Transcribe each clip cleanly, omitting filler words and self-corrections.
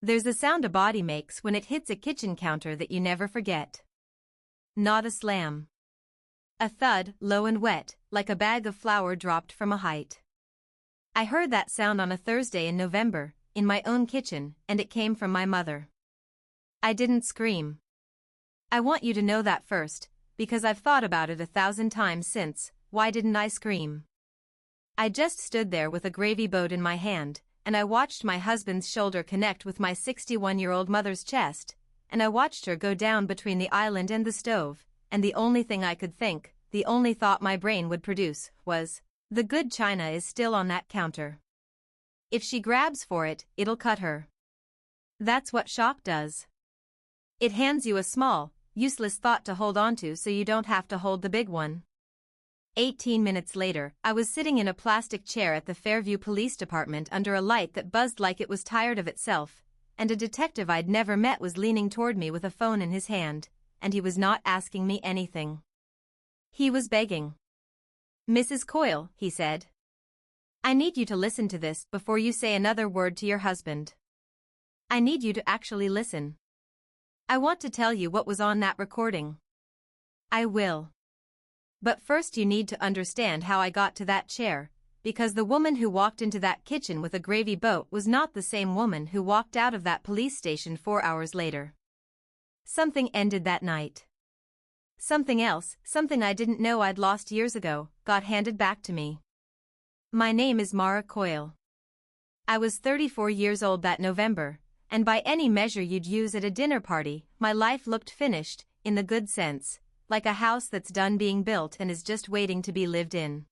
There's a sound a body makes when it hits a kitchen counter that you never forget. Not a slam. A thud, low and wet, like a bag of flour dropped from a height. I heard that sound on a Thursday in November, in my own kitchen, and it came from my mother. I didn't scream. I want you to know that first, because I've thought about it 1,000 times since. Why didn't I scream? I just stood there with a gravy boat in my hand, and I watched my husband's shoulder connect with my 61-year-old mother's chest, and I watched her go down between the island and the stove, and the only thing I could think, the only thought my brain would produce, was, the good china is still on that counter. If she grabs for it, it'll cut her. That's what shock does. It hands you a small, useless thought to hold onto so you don't have to hold the big one. 18 minutes later, I was sitting in a plastic chair at the Fairview Police Department under a light that buzzed like it was tired of itself, and a detective I'd never met was leaning toward me with a phone in his hand, and he was not asking me anything. He was begging. "Mrs. Coyle," he said. "I need you to listen to this before you say another word to your husband. I need you to actually listen. I want to tell you what was on that recording. I will. But first you need to understand how I got to that chair, because the woman who walked into that kitchen with a gravy boat was not the same woman who walked out of that police station 4 hours later. Something ended that night. Something else, something I didn't know I'd lost years ago, got handed back to me. My name is Mara Coyle. I was 34 years old that November, and by any measure you'd use at a dinner party, my life looked finished, in the good sense, like a house that's done being built and is just waiting to be lived in.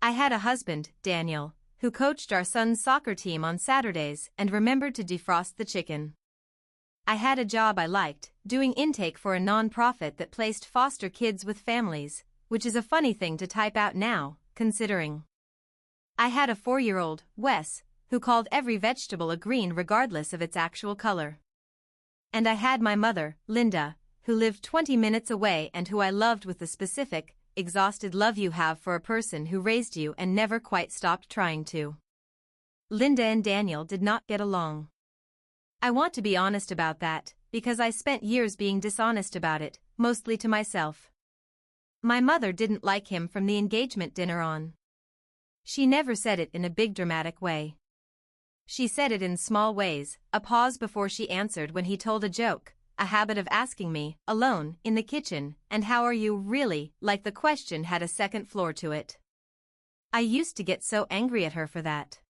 I had a husband, Daniel, who coached our son's soccer team on Saturdays and remembered to defrost the chicken. I had a job I liked, doing intake for a non-profit that placed foster kids with families, which is a funny thing to type out now, considering. I had a 4-year-old, Wes, who called every vegetable a green regardless of its actual color. And I had my mother, Linda, who lived 20 minutes away and who I loved with the specific, exhausted love you have for a person who raised you and never quite stopped trying to. Linda and Daniel did not get along. I want to be honest about that, because I spent years being dishonest about it, mostly to myself. My mother didn't like him from the engagement dinner on. She never said it in a big dramatic way. She said it in small ways, a pause before she answered when he told a joke, a habit of asking me, alone, in the kitchen, "And how are you, really?" like the question had a second floor to it. I used to get so angry at her for that.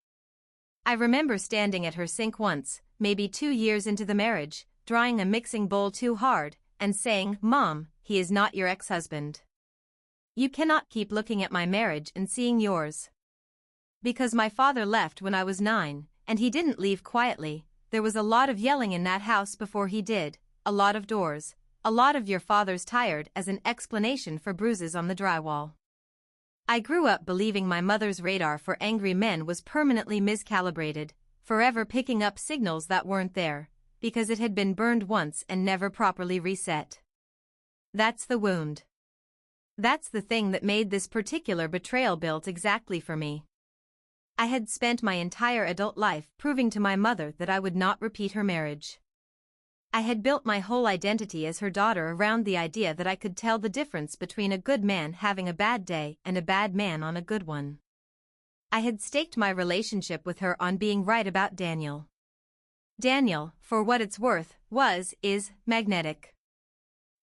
I remember standing at her sink once, maybe 2 years into the marriage, drying a mixing bowl too hard, and saying, "Mom, he is not your ex-husband. You cannot keep looking at my marriage and seeing yours." Because my father left when I was 9, and he didn't leave quietly, there was a lot of yelling in that house before he did, a lot of doors, a lot of "your father's tired" as an explanation for bruises on the drywall. I grew up believing my mother's radar for angry men was permanently miscalibrated, forever picking up signals that weren't there, because it had been burned once and never properly reset. That's the wound. That's the thing that made this particular betrayal built exactly for me. I had spent my entire adult life proving to my mother that I would not repeat her marriage. I had built my whole identity as her daughter around the idea that I could tell the difference between a good man having a bad day and a bad man on a good one. I had staked my relationship with her on being right about Daniel. Daniel, for what it's worth, is magnetic.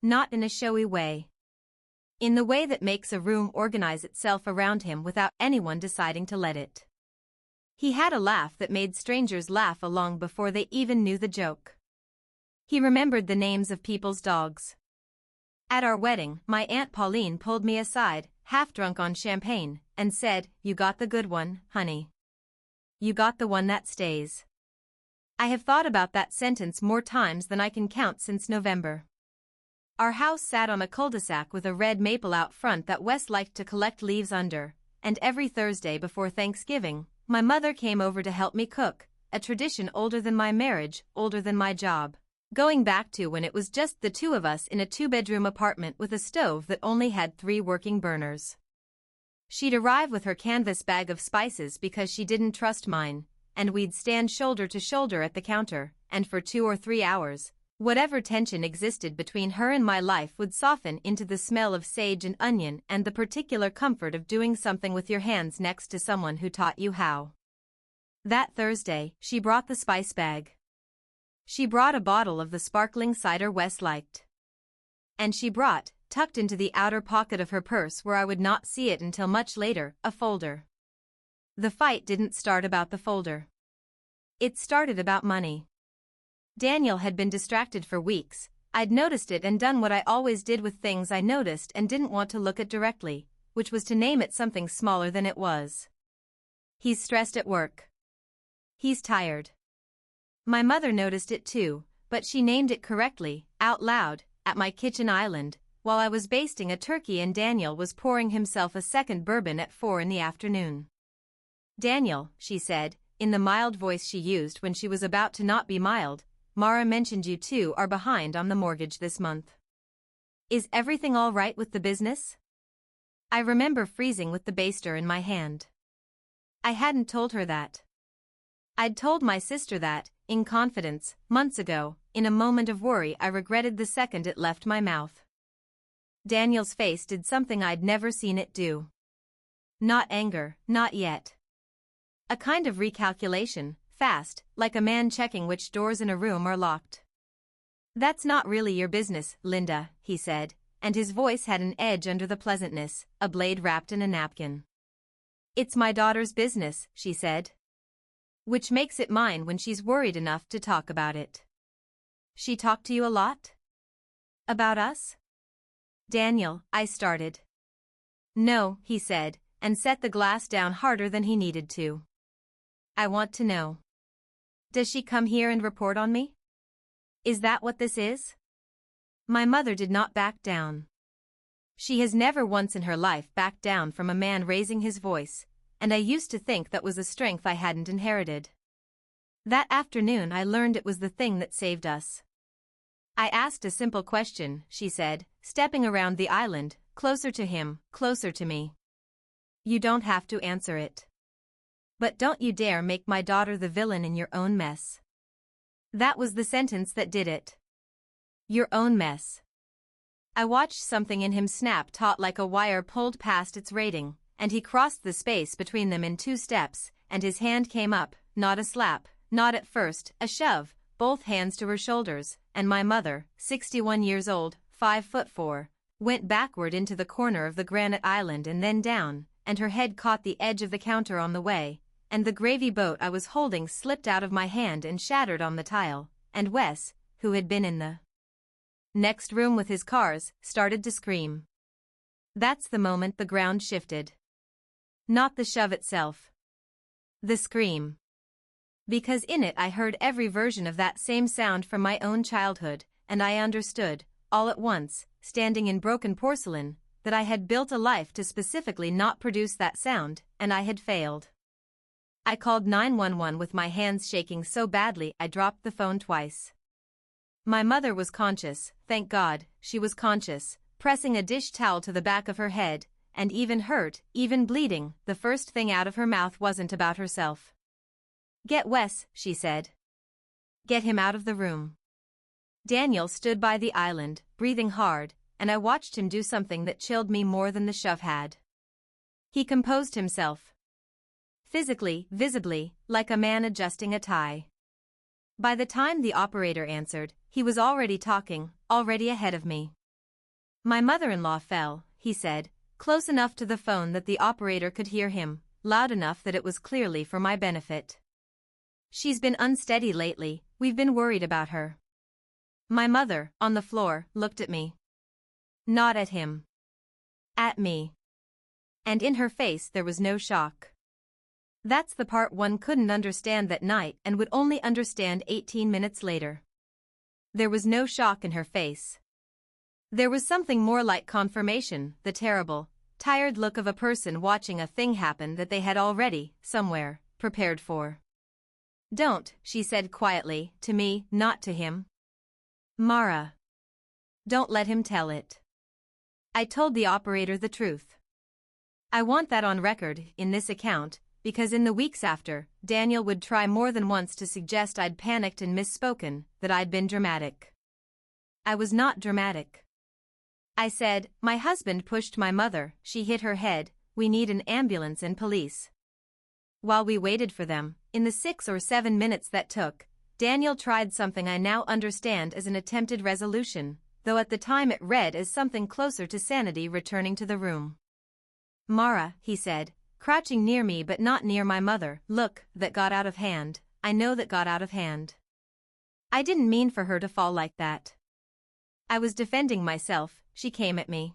Not in a showy way. In the way that makes a room organize itself around him without anyone deciding to let it. He had a laugh that made strangers laugh along before they even knew the joke. He remembered the names of people's dogs. At our wedding, my Aunt Pauline pulled me aside, half drunk on champagne, and said, "You got the good one, honey. You got the one that stays." I have thought about that sentence more times than I can count since November. Our house sat on a cul-de-sac with a red maple out front that Wes liked to collect leaves under, and every Thursday before Thanksgiving, my mother came over to help me cook, a tradition older than my marriage, older than my job. Going back to when it was just the two of us in a 2-bedroom apartment with a stove that only had 3 working burners. She'd arrive with her canvas bag of spices because she didn't trust mine, and we'd stand shoulder to shoulder at the counter, and for 2 or 3 hours, whatever tension existed between her and my life would soften into the smell of sage and onion and the particular comfort of doing something with your hands next to someone who taught you how. That Thursday, she brought the spice bag. She brought a bottle of the sparkling cider Wes liked. And she brought, tucked into the outer pocket of her purse where I would not see it until much later, a folder. The fight didn't start about the folder. It started about money. Daniel had been distracted for weeks. I'd noticed it and done what I always did with things I noticed and didn't want to look at directly, which was to name it something smaller than it was. He's stressed at work. He's tired. My mother noticed it too, but she named it correctly, out loud, at my kitchen island, while I was basting a turkey and Daniel was pouring himself a second bourbon at 4 in the afternoon. Daniel, she said, in the mild voice she used when she was about to not be mild, Mara mentioned you two are behind on the mortgage this month. Is everything all right with the business? I remember freezing with the baster in my hand. I hadn't told her that. I'd told my sister that, in confidence, months ago. In a moment of worry I regretted the second it left my mouth. Daniel's face did something I'd never seen it do. Not anger, not yet. A kind of recalculation, fast, like a man checking which doors in a room are locked. That's not really your business, Linda, he said, and his voice had an edge under the pleasantness, a blade wrapped in a napkin. It's my daughter's business, she said. Which makes it mine when she's worried enough to talk about it. She talked to you a lot? About us? Daniel, I started. No, he said, and set the glass down harder than he needed to. I want to know. Does she come here and report on me? Is that what this is? My mother did not back down. She has never once in her life backed down from a man raising his voice, and I used to think that was a strength I hadn't inherited. That afternoon I learned it was the thing that saved us. I asked a simple question, she said, stepping around the island, closer to him, closer to me. You don't have to answer it. But don't you dare make my daughter the villain in your own mess. That was the sentence that did it. Your own mess. I watched something in him snap taut like a wire pulled past its rating, and he crossed the space between them in 2 steps, and his hand came up, not a slap, not at first, a shove, both hands to her shoulders, and my mother, 61 years old, 5'4", went backward into the corner of the granite island and then down, and her head caught the edge of the counter on the way, and the gravy boat I was holding slipped out of my hand and shattered on the tile, and Wes, who had been in the next room with his cars, started to scream. That's the moment the ground shifted. Not the shove itself. The scream. Because in it I heard every version of that same sound from my own childhood, and I understood, all at once, standing in broken porcelain, that I had built a life to specifically not produce that sound, and I had failed. I called 911 with my hands shaking so badly I dropped the phone twice. My mother was conscious, thank God, she was conscious, pressing a dish towel to the back of her head, and even hurt, even bleeding, the first thing out of her mouth wasn't about herself. Get Wes, she said. Get him out of the room. Daniel stood by the island, breathing hard, and I watched him do something that chilled me more than the shove had. He composed himself. Physically, visibly, like a man adjusting a tie. By the time the operator answered, he was already talking, already ahead of me. My mother-in-law fell, he said, close enough to the phone that the operator could hear him, loud enough that it was clearly for my benefit. She's been unsteady lately, we've been worried about her. My mother, on the floor, looked at me. Not at him. At me. And in her face there was no shock. That's the part one couldn't understand that night and would only understand 18 minutes later. There was no shock in her face. There was something more like confirmation, the terrible, tired look of a person watching a thing happen that they had already, somewhere, prepared for. Don't, she said quietly, to me, not to him. Mara. Don't let him tell it. I told the operator the truth. I want that on record, in this account, because in the weeks after, Daniel would try more than once to suggest I'd panicked and misspoken, that I'd been dramatic. I was not dramatic. I said, my husband pushed my mother, she hit her head, we need an ambulance and police. While we waited for them, in the 6 or 7 minutes that took, Daniel tried something I now understand as an attempted resolution, though at the time it read as something closer to sanity returning to the room. Mara, he said, crouching near me but not near my mother, look, that got out of hand, I know that got out of hand. I didn't mean for her to fall like that. I was defending myself, she came at me.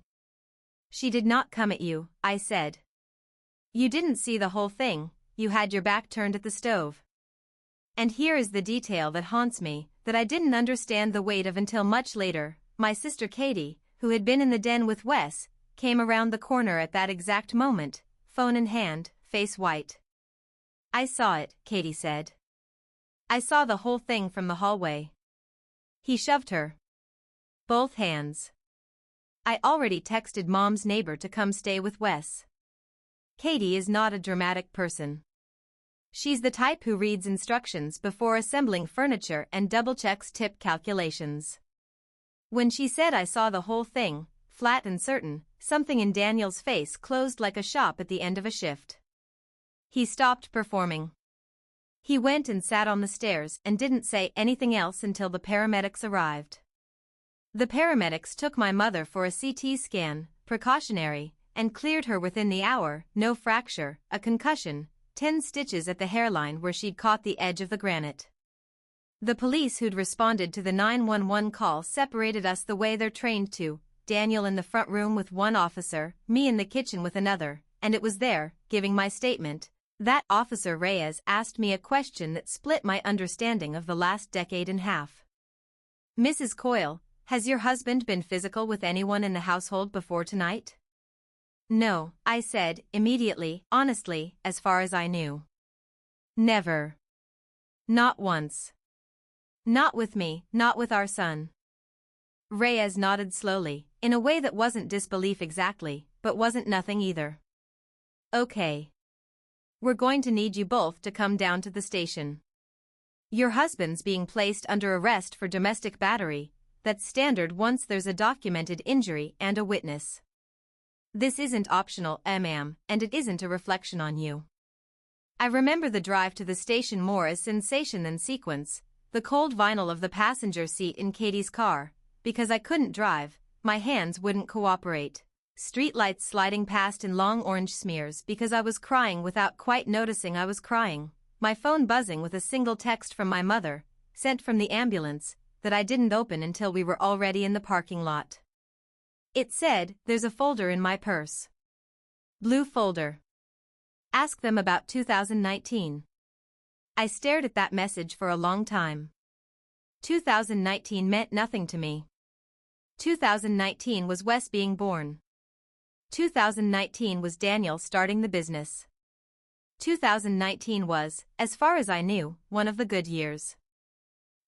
She did not come at you, I said. You didn't see the whole thing, you had your back turned at the stove. And here is the detail that haunts me, that I didn't understand the weight of until much later. My sister Katie, who had been in the den with Wes, came around the corner at that exact moment, phone in hand, face white. I saw it, Katie said. I saw the whole thing from the hallway. He shoved her. Both hands. I already texted Mom's neighbor to come stay with Wes. Katie is not a dramatic person. She's the type who reads instructions before assembling furniture and double-checks tip calculations. When she said I saw the whole thing, flat and certain, something in Daniel's face closed like a shop at the end of a shift. He stopped performing. He went and sat on the stairs and didn't say anything else until the paramedics arrived. The paramedics took my mother for a CT scan, precautionary, and cleared her within the hour, no fracture, a concussion, 10 stitches at the hairline where she'd caught the edge of the granite. The police who'd responded to the 911 call separated us the way they're trained to, Daniel in the front room with one officer, me in the kitchen with another, and it was there, giving my statement, that Officer Reyes asked me a question that split my understanding of the last decade in half. Mrs. Coyle, has your husband been physical with anyone in the household before tonight? No, I said, immediately, honestly, as far as I knew. Never. Not once. Not with me, not with our son. Reyes nodded slowly, in a way that wasn't disbelief exactly, but wasn't nothing either. Okay. We're going to need you both to come down to the station. Your husband's being placed under arrest for domestic battery, that's standard once there's a documented injury and a witness. This isn't optional, ma'am, and it isn't a reflection on you. I remember the drive to the station more as sensation than sequence, the cold vinyl of the passenger seat in Katie's car, because I couldn't drive, my hands wouldn't cooperate. Streetlights sliding past in long orange smears because I was crying without quite noticing I was crying, my phone buzzing with a single text from my mother, sent from the ambulance, that I didn't open until we were already in the parking lot. It said, there's a folder in my purse. Blue folder. Ask them about 2019. I stared at that message for a long time. 2019 meant nothing to me. 2019 was Wes being born. 2019 was Daniel starting the business. 2019 was, as far as I knew, one of the good years.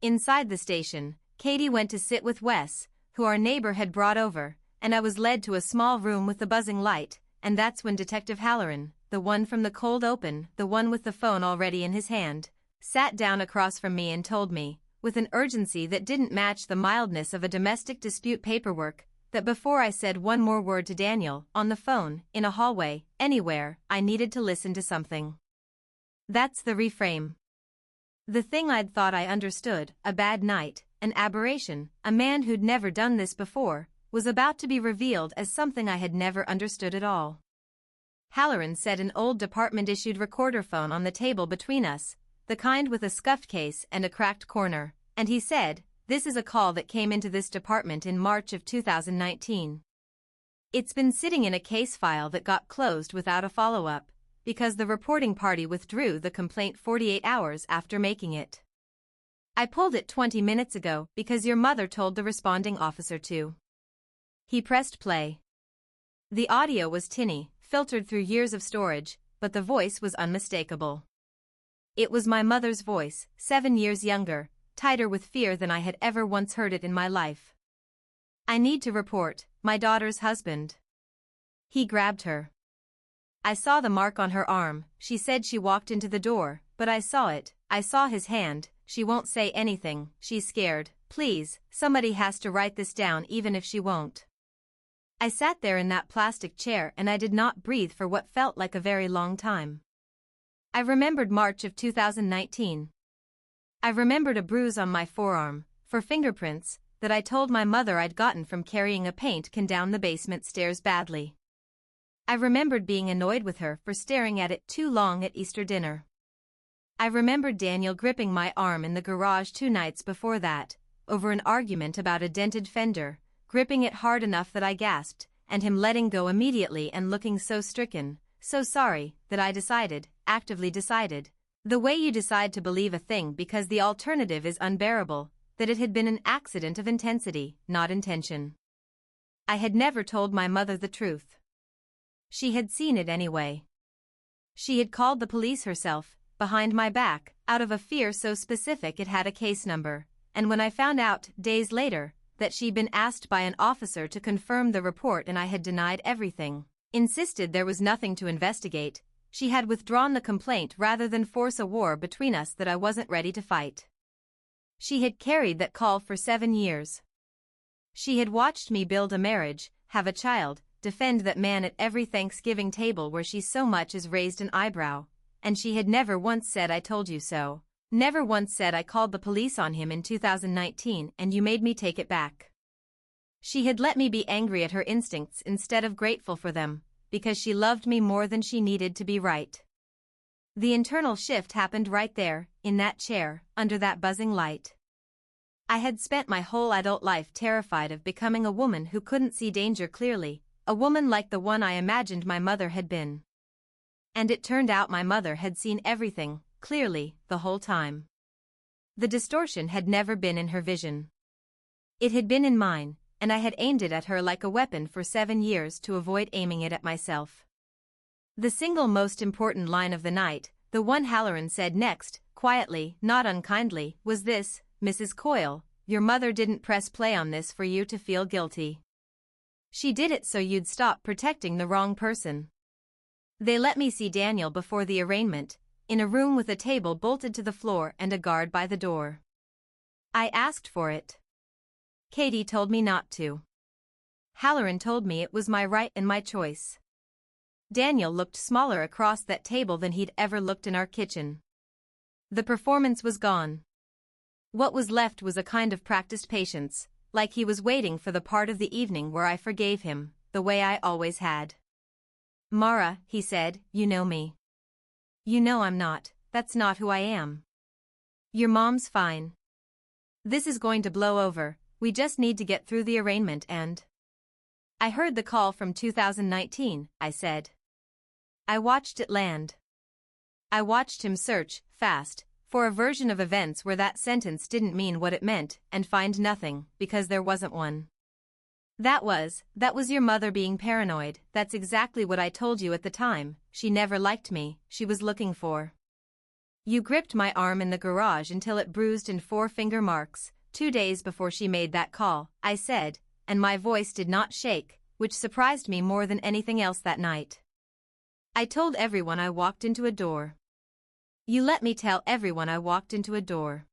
Inside the station, Katie went to sit with Wes, who our neighbor had brought over, and I was led to a small room with the buzzing light, and that's when Detective Halloran, the one from the cold open, the one with the phone already in his hand, sat down across from me and told me, with an urgency that didn't match the mildness of a domestic dispute paperwork, that before I said one more word to Daniel, on the phone, in a hallway, anywhere, I needed to listen to something. That's the reframe. The thing I'd thought I understood, a bad night, an aberration, a man who'd never done this before, was about to be revealed as something I had never understood at all. Halloran set an old department-issued recorder phone on the table between us, the kind with a scuffed case and a cracked corner, and he said, this is a call that came into this department in March of 2019. It's been sitting in a case file that got closed without a follow-up, because the reporting party withdrew the complaint 48 hours after making it. I pulled it 20 minutes ago because your mother told the responding officer to. He pressed play. The audio was tinny, filtered through years of storage, but the voice was unmistakable. It was my mother's voice, 7 years younger, tighter with fear than I had ever once heard it in my life. I need to report, my daughter's husband. He grabbed her. I saw the mark on her arm. She said she walked into the door, but I saw it. I saw his hand. She won't say anything. She's scared. Please, somebody has to write this down even if she won't. I sat there in that plastic chair and I did not breathe for what felt like a very long time. I remembered March of 2019. I remembered a bruise on my forearm, for fingerprints, that I told my mother I'd gotten from carrying a paint can down the basement stairs badly. I remembered being annoyed with her for staring at it too long at Easter dinner. I remembered Daniel gripping my arm in the garage 2 nights before that, over an argument about a dented fender, gripping it hard enough that I gasped, and him letting go immediately and looking so stricken, so sorry, that I actively decided, the way you decide to believe a thing because the alternative is unbearable, that it had been an accident of intensity, not intention. I had never told my mother the truth. She had seen it anyway. She had called the police herself, behind my back, out of a fear so specific it had a case number, and when I found out, days later, that she'd been asked by an officer to confirm the report and I had denied everything, insisted there was nothing to investigate, she had withdrawn the complaint rather than force a war between us that I wasn't ready to fight. She had carried that call for 7 years. She had watched me build a marriage, have a child, defend that man at every Thanksgiving table where she so much as raised an eyebrow, and she had never once said I told you so, never once said I called the police on him in 2019 and you made me take it back. She had let me be angry at her instincts instead of grateful for them, because she loved me more than she needed to be right. The internal shift happened right there, in that chair, under that buzzing light. I had spent my whole adult life terrified of becoming a woman who couldn't see danger clearly, a woman like the one I imagined my mother had been. And it turned out my mother had seen everything, clearly, the whole time. The distortion had never been in her vision. It had been in mine, and I had aimed it at her like a weapon for 7 years to avoid aiming it at myself. The single most important line of the night, the one Halloran said next, quietly, not unkindly, was this: Mrs. Coyle, your mother didn't press play on this for you to feel guilty. She did it so you'd stop protecting the wrong person. They let me see Daniel before the arraignment, in a room with a table bolted to the floor and a guard by the door. I asked for it. Katie told me not to. Halloran told me it was my right and my choice. Daniel looked smaller across that table than he'd ever looked in our kitchen. The performance was gone. What was left was a kind of practiced patience, like he was waiting for the part of the evening where I forgave him, the way I always had. Mara, he said, you know me. You know I'm not, that's not who I am. Your mom's fine. This is going to blow over, we just need to get through the arraignment and... I heard the call from 2019, I said. I watched it land. I watched him search, fast, for a version of events where that sentence didn't mean what it meant, and find nothing, because there wasn't one. That was your mother being paranoid. That's exactly what I told you at the time. She never liked me, she was looking for. You gripped my arm in the garage until it bruised in 4 finger marks, 2 days before she made that call, I said, and my voice did not shake, which surprised me more than anything else that night. I told everyone I walked into a door. You let me tell everyone I walked into a door.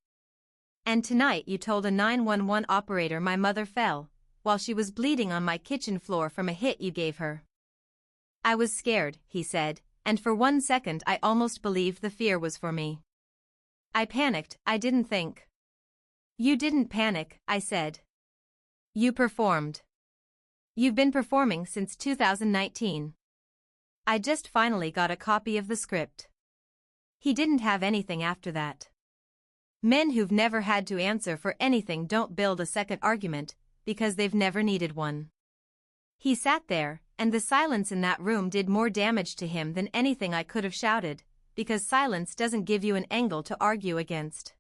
And tonight you told a 911 operator my mother fell, while she was bleeding on my kitchen floor from a hit you gave her. I was scared, he said, and for 1 second I almost believed the fear was for me. I panicked, I didn't think. You didn't panic, I said. You performed. You've been performing since 2019. I just finally got a copy of the script. He didn't have anything after that. Men who've never had to answer for anything don't build a second argument, because they've never needed one. He sat there, and the silence in that room did more damage to him than anything I could have shouted, because silence doesn't give you an angle to argue against.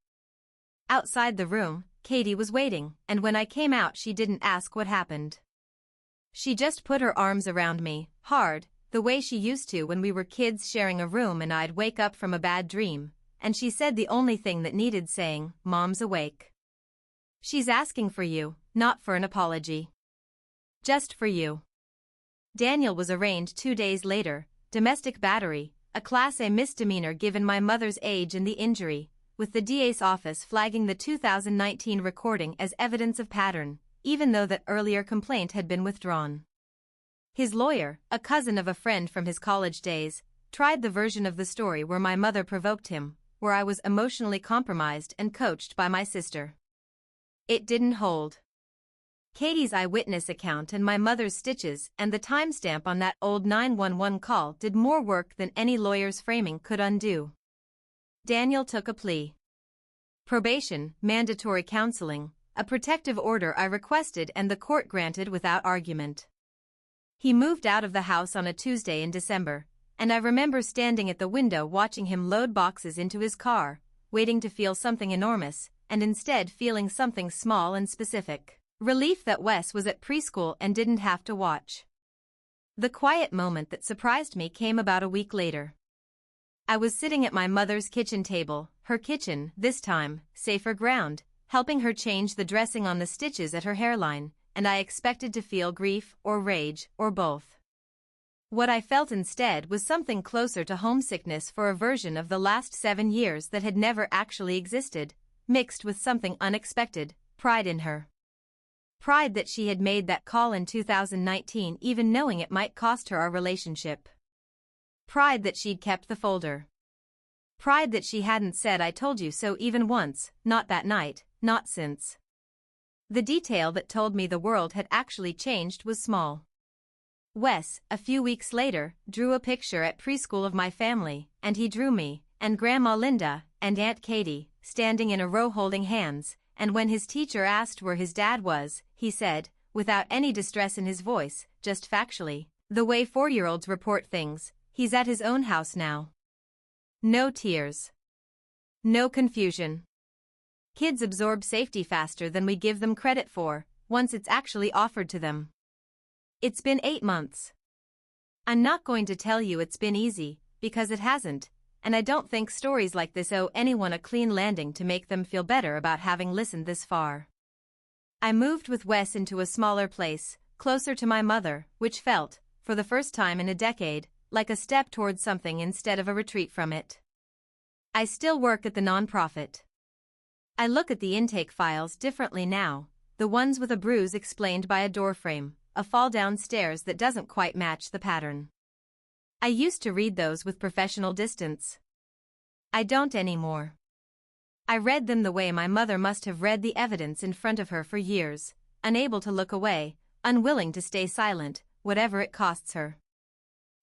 Outside the room, Katie was waiting, and when I came out she didn't ask what happened. She just put her arms around me, hard, the way she used to when we were kids sharing a room and I'd wake up from a bad dream, and she said the only thing that needed saying, Mom's awake. She's asking for you, not for an apology. Just for you. Daniel was arraigned 2 days later, domestic battery, a Class A misdemeanor given my mother's age and the injury, with the DA's office flagging the 2019 recording as evidence of pattern, even though that earlier complaint had been withdrawn. His lawyer, a cousin of a friend from his college days, tried the version of the story where my mother provoked him, where I was emotionally compromised and coached by my sister. It didn't hold. Katie's eyewitness account and my mother's stitches and the timestamp on that old 911 call did more work than any lawyer's framing could undo. Daniel took a plea. Probation, mandatory counseling, a protective order I requested and the court granted without argument. He moved out of the house on a Tuesday in December, and I remember standing at the window watching him load boxes into his car, waiting to feel something enormous, and instead feeling something small and specific. Relief that Wes was at preschool and didn't have to watch. The quiet moment that surprised me came about a week later. I was sitting at my mother's kitchen table, her kitchen, this time, safer ground, helping her change the dressing on the stitches at her hairline, and I expected to feel grief or rage or both. What I felt instead was something closer to homesickness for a version of the last 7 years that had never actually existed, mixed with something unexpected, pride in her. Pride that she had made that call in 2019 even knowing it might cost her our relationship. Pride that she'd kept the folder. Pride that she hadn't said I told you so even once, not that night, not since. The detail that told me the world had actually changed was small. Wes, a few weeks later, drew a picture at preschool of my family, and he drew me, and Grandma Linda, and Aunt Katie, standing in a row holding hands, and when his teacher asked where his dad was, he said, without any distress in his voice, just factually, the way 4-year-olds report things, he's at his own house now. No tears. No confusion. Kids absorb safety faster than we give them credit for, once it's actually offered to them. It's been 8 months. I'm not going to tell you it's been easy, because it hasn't, and I don't think stories like this owe anyone a clean landing to make them feel better about having listened this far. I moved with Wes into a smaller place, closer to my mother, which felt, for the first time in a decade, like a step towards something instead of a retreat from it. I still work at the nonprofit. I look at the intake files differently now, the ones with a bruise explained by a doorframe, a fall downstairs that doesn't quite match the pattern. I used to read those with professional distance. I don't anymore. I read them the way my mother must have read the evidence in front of her for years, unable to look away, unwilling to stay silent, whatever it costs her.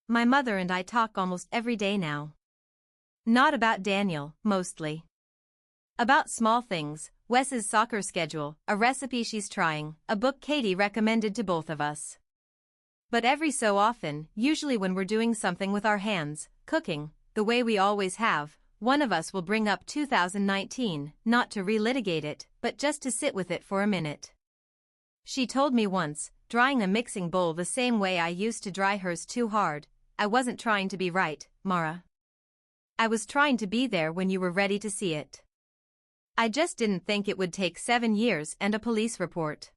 My mother and I talk almost every day now. Not about Daniel, mostly. About small things, Wes's soccer schedule, a recipe she's trying, a book Katie recommended to both of us. But every so often, usually when we're doing something with our hands, cooking, the way we always have, one of us will bring up 2019, not to relitigate it, but just to sit with it for a minute. She told me once, drying a mixing bowl the same way I used to dry hers too hard, I wasn't trying to be right, Mara. I was trying to be there when you were ready to see it. I just didn't think it would take 7 years and a police report.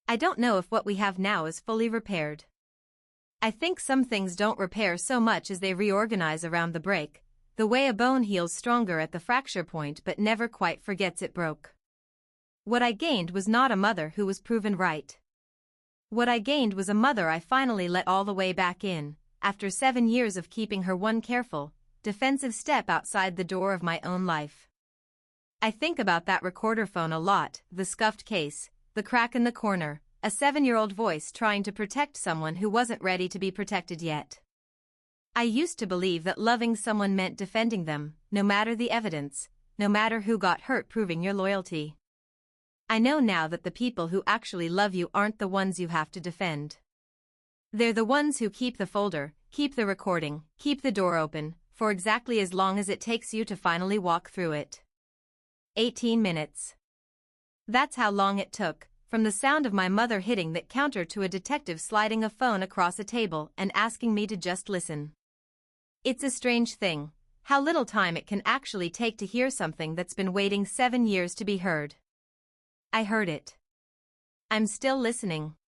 I don't know if what we have now is fully repaired. I think some things don't repair so much as they reorganize around the break, the way a bone heals stronger at the fracture point but never quite forgets it broke. What I gained was not a mother who was proven right. What I gained was a mother I finally let all the way back in, after 7 years of keeping her one careful, defensive step outside the door of my own life. I think about that recorder phone a lot, the scuffed case, the crack in the corner, a 7-year-old voice trying to protect someone who wasn't ready to be protected yet. I used to believe that loving someone meant defending them, no matter the evidence, no matter who got hurt proving your loyalty. I know now that the people who actually love you aren't the ones you have to defend. They're the ones who keep the folder, keep the recording, keep the door open, for exactly as long as it takes you to finally walk through it. 18 minutes. That's how long it took, from the sound of my mother hitting that counter to a detective sliding a phone across a table and asking me to just listen. It's a strange thing, how little time it can actually take to hear something that's been waiting 7 years to be heard. I heard it. I'm still listening.